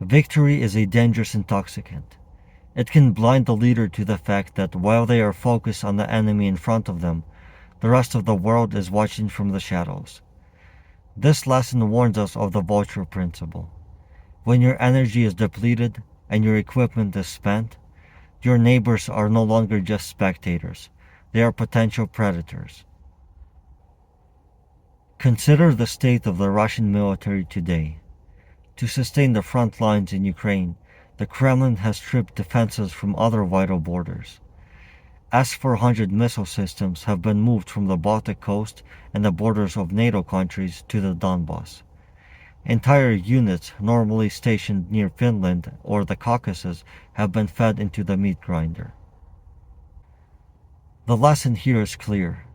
Victory is a dangerous intoxicant. It can blind the leader to the fact that while they are focused on the enemy in front of them, the rest of the world is watching from the shadows. This lesson warns us of the Vulture Principle. When your energy is depleted and your equipment is spent, your neighbors are no longer just spectators, they are potential predators. Consider the state of the Russian military today. To sustain the front lines in Ukraine, the Kremlin has stripped defenses from other vital borders. S-400 missile systems have been moved from the Baltic coast and the borders of NATO countries to the Donbass. Entire units normally stationed near Finland or the Caucasus have been fed into the meat grinder. The lesson here is clear.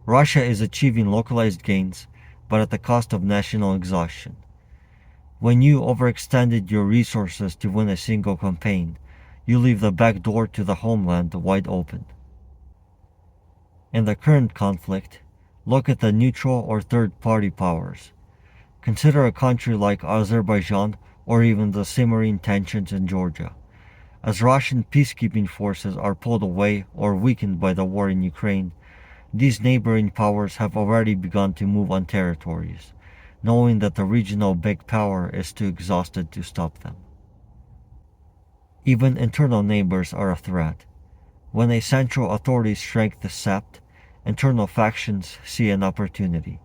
Russia is achieving localized gains, but at the cost of national exhaustion. When you overextended your resources to win a single campaign, you leave the back door to the homeland wide open. In the current conflict, look at the neutral or third-party powers. Consider a country like Azerbaijan or even the simmering tensions in Georgia. As Russian peacekeeping forces are pulled away or weakened by the war in Ukraine, these neighboring powers have already begun to move on territories, knowing that the regional big power is too exhausted to stop them. Even internal neighbors are a threat. When a central authority's strength is sapped, internal factions see an opportunity.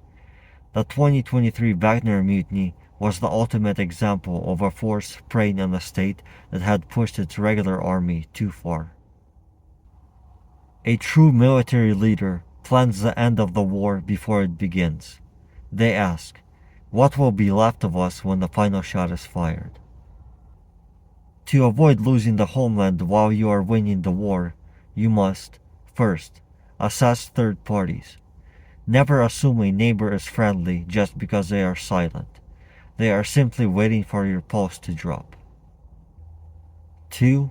The 2023 Wagner mutiny was the ultimate example of a force preying on a state that had pushed its regular army too far. A true military leader plans the end of the war before it begins. They ask, what will be left of us when the final shot is fired? To avoid losing the homeland while you are winning the war, you must, first, assess third parties. Never assume a neighbor is friendly just because they are silent. They are simply waiting for your pulse to drop. 2.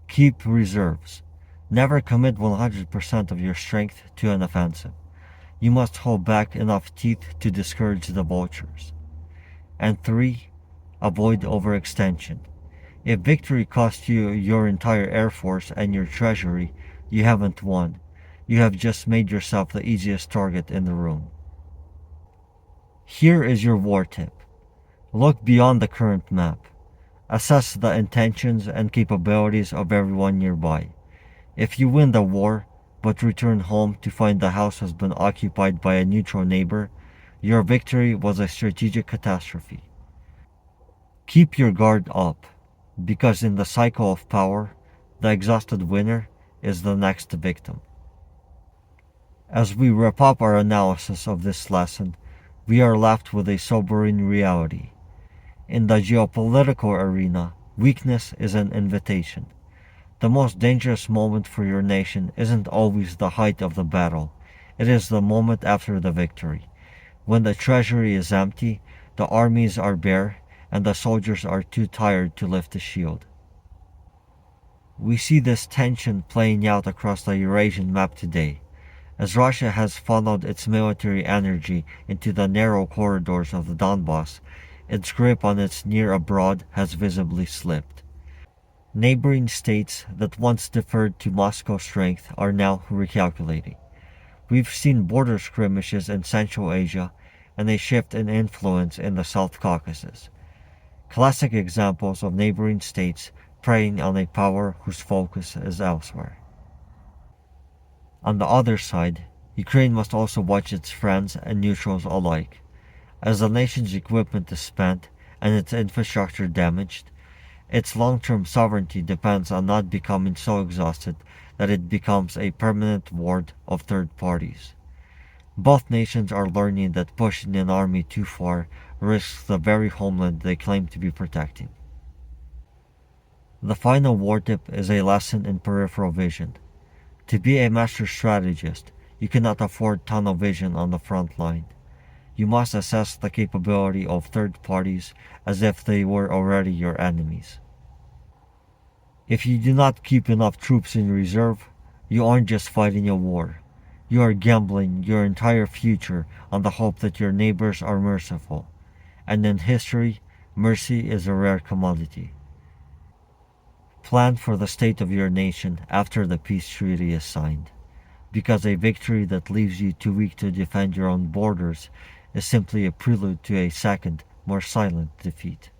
Keep reserves. Never commit 100% of your strength to an offensive. You must hold back enough teeth to discourage the vultures. And 3. Avoid overextension. If victory costs you your entire air force and your treasury, you haven't won. You have just made yourself the easiest target in the room. Here is your war tip. Look beyond the current map. Assess the intentions and capabilities of everyone nearby. If you win the war, but return home to find the house has been occupied by a neutral neighbor, your victory was a strategic catastrophe. Keep your guard up, because in the cycle of power, the exhausted winner is the next victim. As we wrap up our analysis of this lesson, we are left with a sobering reality. In the geopolitical arena, weakness is an invitation. The most dangerous moment for your nation isn't always the height of the battle. It is the moment after the victory. When the treasury is empty, the armies are bare, and the soldiers are too tired to lift a shield. We see this tension playing out across the Eurasian map today, as Russia has funneled its military energy into the narrow corridors of the Donbass. Its grip on its near abroad has visibly slipped. Neighboring states that once deferred to Moscow strength are now recalculating. We've seen border skirmishes in Central Asia and a shift in influence in the South Caucasus. Classic examples of neighboring states preying on a power whose focus is elsewhere. On the other side, Ukraine must also watch its friends and neutrals alike. As the nation's equipment is spent and its infrastructure damaged, its long-term sovereignty depends on not becoming so exhausted that it becomes a permanent ward of third parties. Both nations are learning that pushing an army too far risks the very homeland they claim to be protecting. The final war tip is a lesson in peripheral vision. To be a master strategist, you cannot afford tunnel vision on the front line. You must assess the capability of third parties as if they were already your enemies. If you do not keep enough troops in reserve, you aren't just fighting a war. You are gambling your entire future on the hope that your neighbors are merciful. And in history, mercy is a rare commodity. Plan for the state of your nation after the peace treaty is signed, because a victory that leaves you too weak to defend your own borders is simply a prelude to a second, more silent defeat.